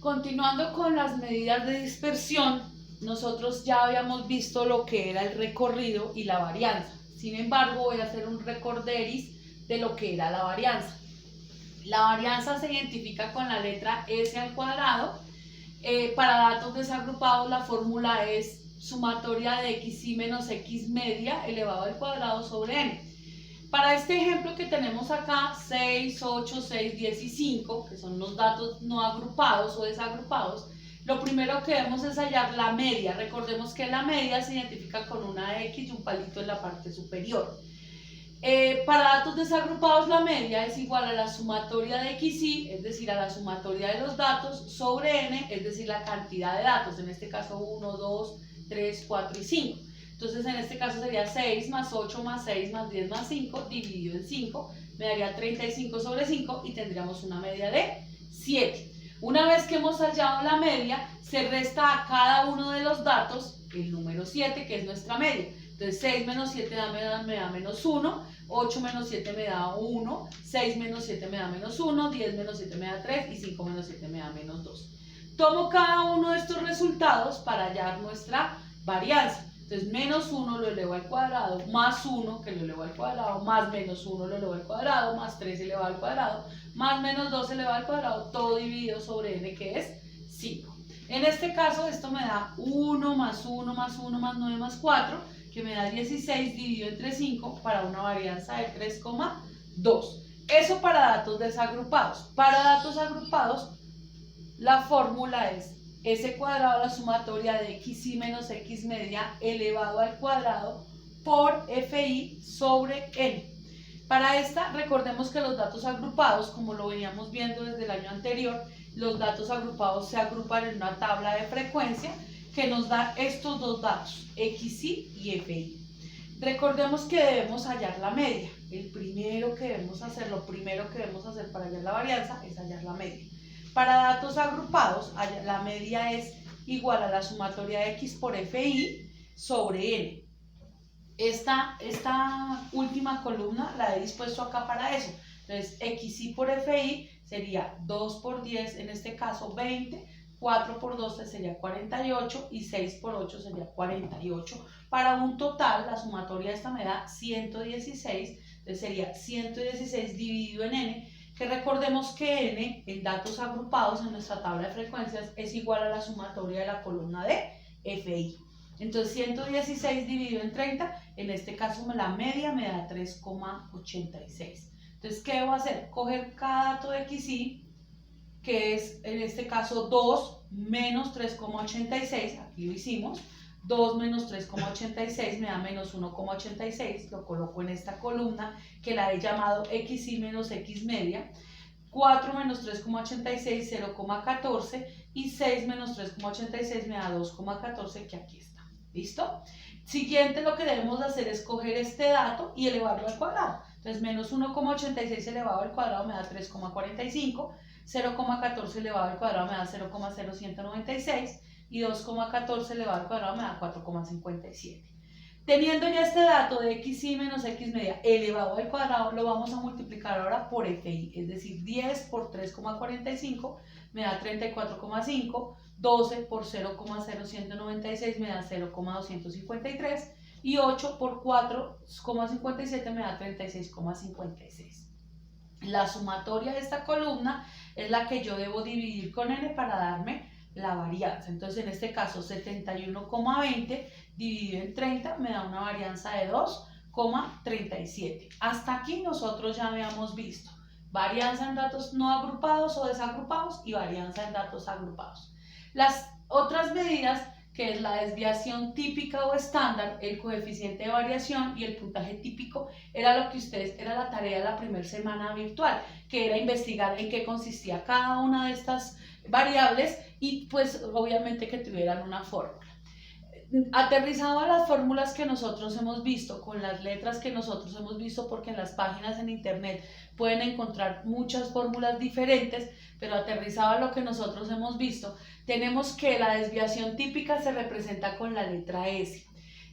Continuando con las medidas de dispersión, nosotros ya habíamos visto lo que era el recorrido y la varianza. Sin embargo, voy a hacer un recorderis de lo que era la varianza. La varianza se identifica con la letra S al cuadrado. Para datos desagrupados, la fórmula es sumatoria de xi menos x media elevado al cuadrado sobre n. Para este ejemplo que tenemos acá, 6, 8, 6, 10 y 5, que son los datos no agrupados o desagrupados, lo primero que debemos es hallar la media. Recordemos que la media se identifica con una X y un palito en la parte superior. Para datos desagrupados, la media es igual a la sumatoria de xi, es decir, a la sumatoria de los datos, sobre n, es decir, la cantidad de datos, en este caso 1, 2, 3, 4 y 5. Entonces, en este caso sería 6 más 8 más 6 más 10 más 5 dividido en 5, me daría 35 sobre 5 y tendríamos una media de 7. Una vez que hemos hallado la media, se resta a cada uno de los datos el número 7, que es nuestra media. Entonces 6 menos 7 me da menos 1, 8 menos 7 me da 1, 6 menos 7 me da menos 1, 10 menos 7 me da 3 y 5 menos 7 me da menos 2. Tomo cada uno de estos resultados para hallar nuestra varianza. Entonces menos 1 lo elevo al cuadrado, más 1 que lo elevo al cuadrado, más menos 1 lo elevo al cuadrado, más 3 elevado al cuadrado, más menos 2 elevado al cuadrado, todo dividido sobre n, que es 5. En este caso esto me da 1 más 1 más 1 más 9 más 4, que me da 16 dividido entre 5 para una varianza de 3,2. Eso para datos desagrupados. Para datos agrupados, la fórmula es S cuadrado, la sumatoria de xi menos x media elevado al cuadrado por fi sobre n. Para esta, recordemos que los datos agrupados, como lo veníamos viendo desde el año anterior, los datos agrupados se agrupan en una tabla de frecuencia que nos da estos dos datos, xi y fi. Recordemos que debemos hallar la media. Lo primero que debemos hacer para hallar la varianza es hallar la media. Para datos agrupados, la media es igual a la sumatoria de x por fi sobre n. Esta última columna la he dispuesto acá para eso. Entonces, xi por fi sería 2 por 10, en este caso 20, 4 por 12 sería 48 y 6 por 8 sería 48. Para un total, la sumatoria de esta me da 116, entonces sería 116 dividido en n, que recordemos que n en datos agrupados en nuestra tabla de frecuencias es igual a la sumatoria de la columna de fi. Entonces 116 dividido en 30, en este caso la media me da 3,86. Entonces, ¿qué debo hacer? Coger cada dato de xi, que es en este caso 2 menos 3,86, aquí lo hicimos, 2 menos 3,86 me da menos 1,86, lo coloco en esta columna que la he llamado xi menos x media, 4 menos 3,86, 0,14 y 6 menos 3,86 me da 2,14, que aquí está. ¿Listo? Siguiente, lo que debemos hacer es coger este dato y elevarlo al cuadrado. Entonces, menos 1,86 elevado al cuadrado me da 3,45, 0,14 elevado al cuadrado me da 0,0196 y 2,14 elevado al cuadrado me da 4,57. Teniendo ya este dato de xi menos x media elevado al cuadrado, lo vamos a multiplicar ahora por fi, es decir, 10 por 3,45 me da 34,5, 12 por 0,0196 me da 0,253 y 8 por 4,57 me da 36,56. La sumatoria de esta columna es la que yo debo dividir con n para darme la varianza. Entonces, en este caso, 71,20 dividido en 30 me da una varianza de 2,37. Hasta aquí nosotros ya habíamos visto varianza en datos no agrupados o desagrupados y varianza en datos agrupados. Las otras medidas, que es la desviación típica o estándar, el coeficiente de variación y el puntaje típico, era la tarea de la primera semana virtual, que era investigar en qué consistía cada una de estas variables y pues obviamente que tuvieran una fórmula. Aterrizado a las fórmulas que nosotros hemos visto, con las letras que nosotros hemos visto, porque en las páginas en internet pueden encontrar muchas fórmulas diferentes, pero aterrizado a lo que nosotros hemos visto, tenemos que la desviación típica se representa con la letra S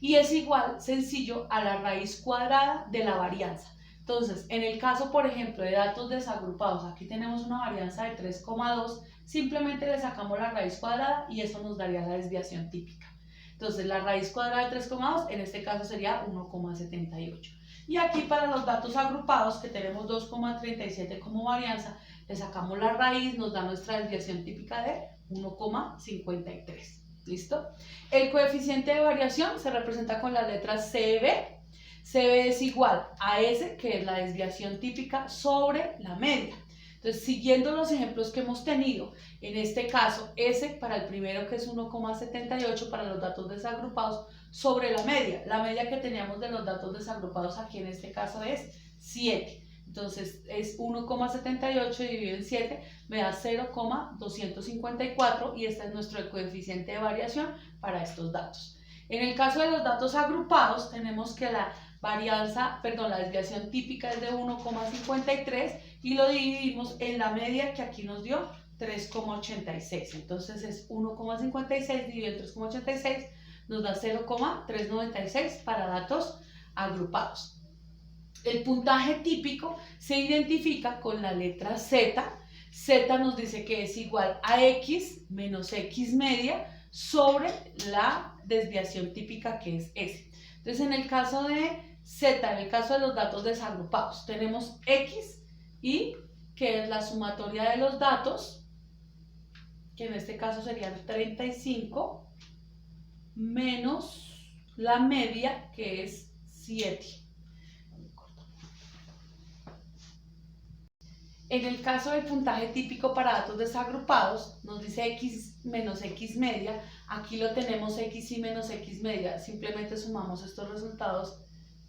y es igual, sencillo, a la raíz cuadrada de la varianza. Entonces, en el caso, por ejemplo, de datos desagrupados, aquí tenemos una varianza de 3,2, simplemente le sacamos la raíz cuadrada y eso nos daría la desviación típica. Entonces la raíz cuadrada de 3,2 en este caso sería 1,78. Y aquí para los datos agrupados, que tenemos 2,37 como varianza, le sacamos la raíz, nos da nuestra desviación típica de 1,53. ¿Listo? El coeficiente de variación se representa con las letras CB. CB es igual a S, que es la desviación típica, sobre la media. Entonces, siguiendo los ejemplos que hemos tenido, en este caso, S para el primero, que es 1,78 para los datos desagrupados, sobre la media. La media que teníamos de los datos desagrupados aquí en este caso es 7. Entonces, es 1,78 dividido en 7, me da 0,254 y este es nuestro coeficiente de variación para estos datos. En el caso de los datos agrupados, tenemos que la desviación típica es de 1,53 y lo dividimos en la media que aquí nos dio 3,86. Entonces es 1,56 dividido en 3,86 nos da 0,396 para datos agrupados. El puntaje típico se identifica con la letra Z. Z nos dice que es igual a X menos X media sobre la desviación típica que es S. Entonces en el caso de Z, en el caso de los datos desagrupados, tenemos X y que es la sumatoria de los datos, que en este caso serían 35, menos la media, que es 7. En el caso del puntaje típico para datos desagrupados, nos dice X menos X media. Aquí lo tenemos X y menos X media. Simplemente sumamos estos resultados,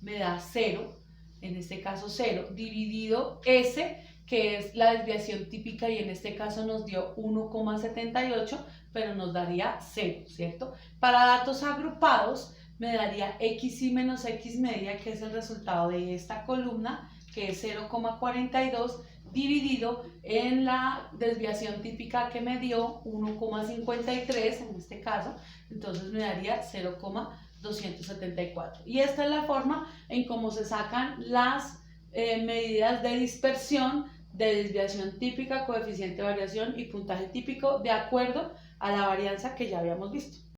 me da 0, en este caso 0, dividido S, que es la desviación típica, y en este caso nos dio 1,78, pero nos daría 0, ¿cierto? Para datos agrupados, me daría X y menos X media, que es el resultado de esta columna, que es 0,42, dividido en la desviación típica que me dio 1,53 en este caso, entonces me daría 0,274. Y esta es la forma en cómo se sacan las medidas de dispersión, de desviación típica, coeficiente de variación y puntaje típico de acuerdo a la varianza que ya habíamos visto.